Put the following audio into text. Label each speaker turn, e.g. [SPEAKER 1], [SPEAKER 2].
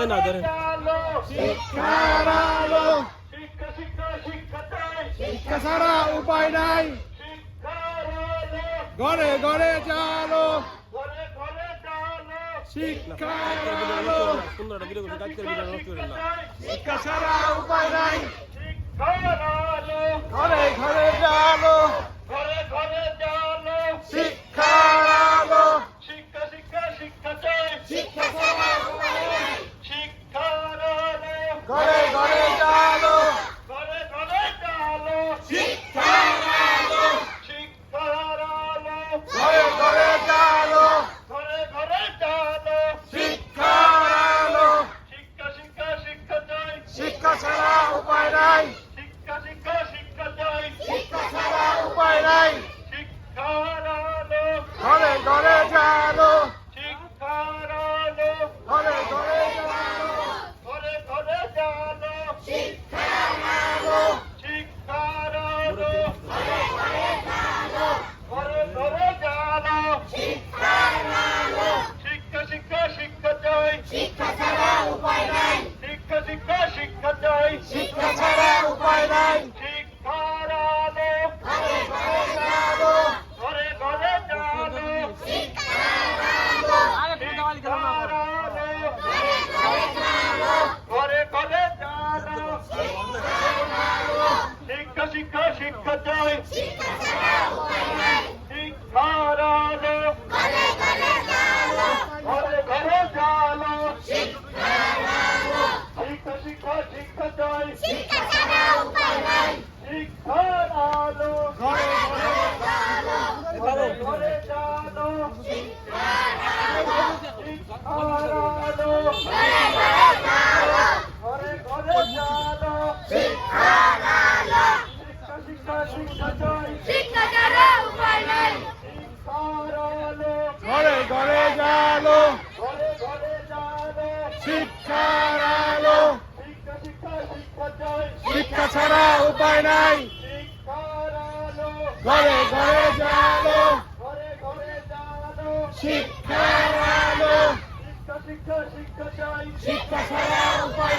[SPEAKER 1] হয় না ধরে
[SPEAKER 2] শিক্ষার আলো শিক্ষা ছাড়া উপায় নাই ঘরে ঘরে জালো শিক্ষার আলো শিক্ষা ছাড়া উপায় নাই ঘরে ঘরে জালো শিক্ষার আলো শিক্ষা ছাড়া উপায় নাই ঘরে ঘরে জালো শিক্ষার আলো ঘরে ঘরে জালো শিক্ষার আলো শিক্ষা ছাড়া উপায় নাই শিক্ষা ছাড়া উপায় নাই ঘরে ঘরে জালো ঘরে ঘরে জালো শিক্ষার আলো শিক্ষা ছাড়া উপায় নাই শিক্ষা ছাড়া উপায় নাই ঘরে ঘরে জালো
[SPEAKER 3] শিক্ষা চাই
[SPEAKER 2] শিক্ষা ছাড়া উপায় নাই
[SPEAKER 3] শিক্ষার আলো ঘরে ঘরে জালো
[SPEAKER 2] শিক্ষার আলো
[SPEAKER 3] শিক্ষা চাই
[SPEAKER 2] শিক্ষা ছাড়া উপায় নাই
[SPEAKER 3] শিক্ষার আলো
[SPEAKER 2] ঘরে ঘরে জালো
[SPEAKER 3] ঘরে ঘরে জালো
[SPEAKER 2] শিক্ষার আলো
[SPEAKER 3] শিক্ষার আলো
[SPEAKER 2] ঘরে ঘরে জালো
[SPEAKER 3] ঘরে ঘরে জালো
[SPEAKER 2] শিক্ষার আলো
[SPEAKER 3] শিক্ষা চাই
[SPEAKER 2] শিক্ষা ছাড়া উপায় নাই
[SPEAKER 3] শিক্ষার আলো
[SPEAKER 2] ঘরে ঘরে জালো
[SPEAKER 3] ঘরে ঘরে জালো
[SPEAKER 2] শিক্ষার আলো
[SPEAKER 3] শিক্ষা চাই
[SPEAKER 2] শিক্ষা ছাড়া উপায় নাই
[SPEAKER 3] শিক্ষার আলো
[SPEAKER 2] ঘরে ঘরে জালো
[SPEAKER 3] ঘরে ঘরে জালো
[SPEAKER 2] শিক্ষার আলো
[SPEAKER 3] শিক্ষা চাই
[SPEAKER 2] শিক্ষা ছাড়া উপায়